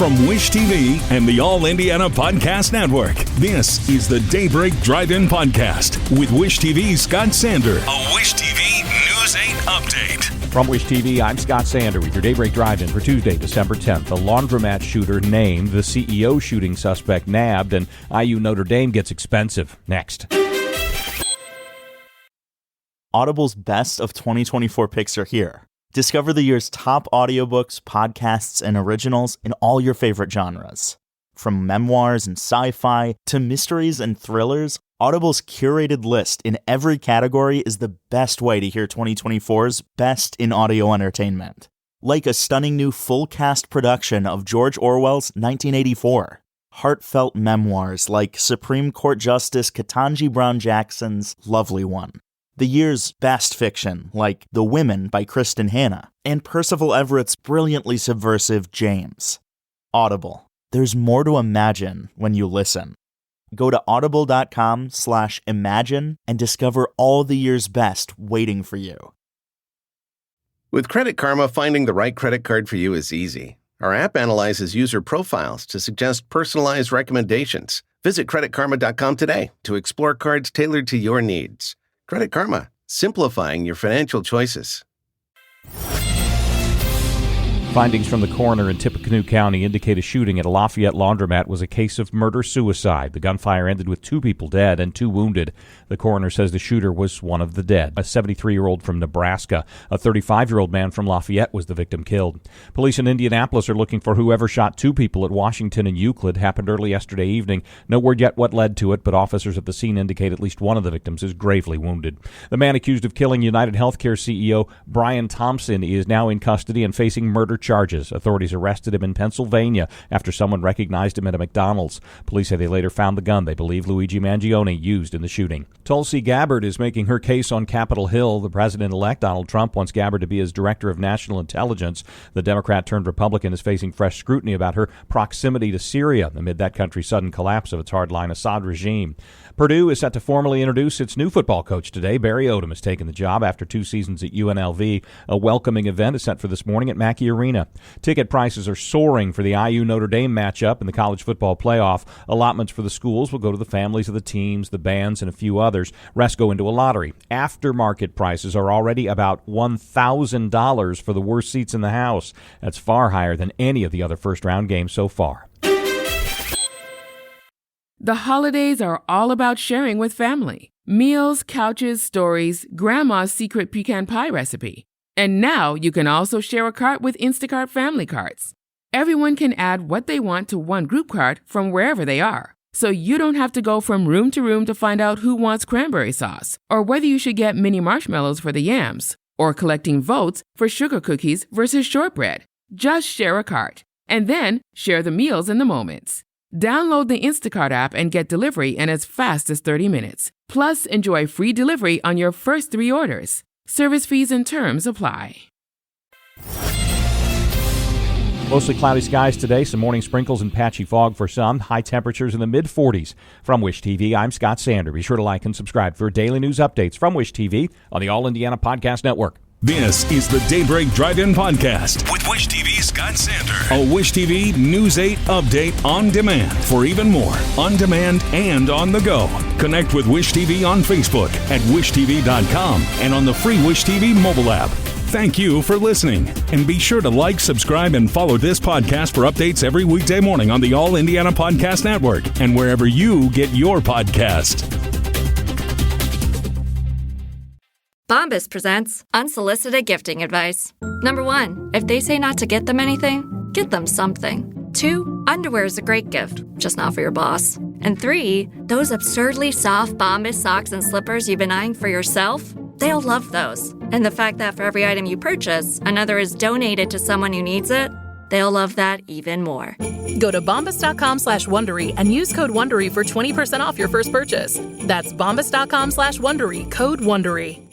From Wish TV and the All Indiana Podcast Network, this is the Daybreak Drive-In Podcast with Wish TV's Scott Sander. A Wish TV News 8 update. From Wish TV, I'm Scott Sander with your Daybreak Drive-In for Tuesday, December 10th. The Laundromat shooter named, the CEO shooting suspect nabbed, and IU Notre Dame gets expensive. Next. Audible's Best of 2024 picks are here. Discover the year's top audiobooks, podcasts, and originals in all your favorite genres. From memoirs and sci-fi to mysteries and thrillers, Audible's curated list in every category is the best way to hear 2024's best in audio entertainment. Like a stunning new full-cast production of George Orwell's 1984. Heartfelt memoirs like Supreme Court Justice Ketanji Brown Jackson's Lovely One. The year's best fiction, like The Women by Kristen Hanna, and Percival Everett's brilliantly subversive James. Audible. There's more to imagine when you listen. Go to audible.com/imagine and discover all the year's best waiting for you. With Credit Karma, finding the right credit card for you is easy. Our app analyzes user profiles to suggest personalized recommendations. Visit creditkarma.com today to explore cards tailored to your needs. Credit Karma, simplifying your financial choices. Findings from the coroner in Tippecanoe County indicate a shooting at a Lafayette laundromat was a case of murder-suicide. The gunfire ended with 2 people dead and 2 wounded. The coroner says the shooter was one of the dead. A 73-year-old from Nebraska. A 35-year-old man from Lafayette was the victim killed. Police in Indianapolis are looking for whoever shot 2 people at Washington and Euclid. Happened early yesterday evening. No word yet what led to it, but officers at the scene indicate at least one of the victims is gravely wounded. The man accused of killing United Healthcare CEO Brian Thompson is now in custody and facing murder charges. Authorities arrested him in Pennsylvania after someone recognized him at a McDonald's. Police say they later found the gun they believe Luigi Mangione used in the shooting. Tulsi Gabbard is making her case on Capitol Hill. The president-elect Donald Trump wants Gabbard to be his director of national intelligence. The Democrat-turned-Republican is facing fresh scrutiny about her proximity to Syria amid that country's sudden collapse of its hardline Assad regime. Purdue is set to formally introduce its new football coach today. Barry Odom has taken the job after 2 seasons at UNLV. A welcoming event is set for this morning at Mackey Arena. Ticket prices are soaring for the IU Notre Dame matchup in the college football playoff. Allotments for the schools will go to the families of the teams, the bands, and a few others. Rest go into a lottery. Aftermarket prices are already about $1,000 for the worst seats in the house. That's far higher than any of the other first-round games so far. The holidays are all about sharing with family. Meals, couches, stories, Grandma's secret pecan pie recipe. And now you can also share a cart with Instacart Family Carts. Everyone can add what they want to one group cart from wherever they are. So you don't have to go from room to room to find out who wants cranberry sauce, or whether you should get mini marshmallows for the yams, or collecting votes for sugar cookies versus shortbread. Just share a cart, and then share the meals and the moments. Download the Instacart app and get delivery in as fast as 30 minutes. Plus, enjoy free delivery on your first 3 orders. Service fees and terms apply. Mostly cloudy skies today. Some morning sprinkles and patchy fog for some. High temperatures in the mid-40s. From Wish TV, I'm Scott Sander. Be sure to like and subscribe for daily news updates from Wish TV on the All Indiana Podcast Network. This is the Daybreak Drive-In Podcast with Wish TV's Scott Sander. A Wish TV News 8 update on demand for even more on demand and on the go. Connect with Wish TV on Facebook at wishtv.com and on the free Wish TV mobile app. Thank you for listening. And be sure to like, subscribe, and follow this podcast for updates every weekday morning on the All Indiana Podcast Network and wherever you get your podcast. Bombas presents unsolicited gifting advice. Number 1, if they say not to get them anything, get them something. 2, underwear is a great gift, just not for your boss. And 3, those absurdly soft Bombas socks and slippers you've been eyeing for yourself, they'll love those. And the fact that for every item you purchase, another is donated to someone who needs it, they'll love that even more. Go to bombas.com/Wondery and use code Wondery for 20% off your first purchase. That's bombas.com/Wondery, code Wondery.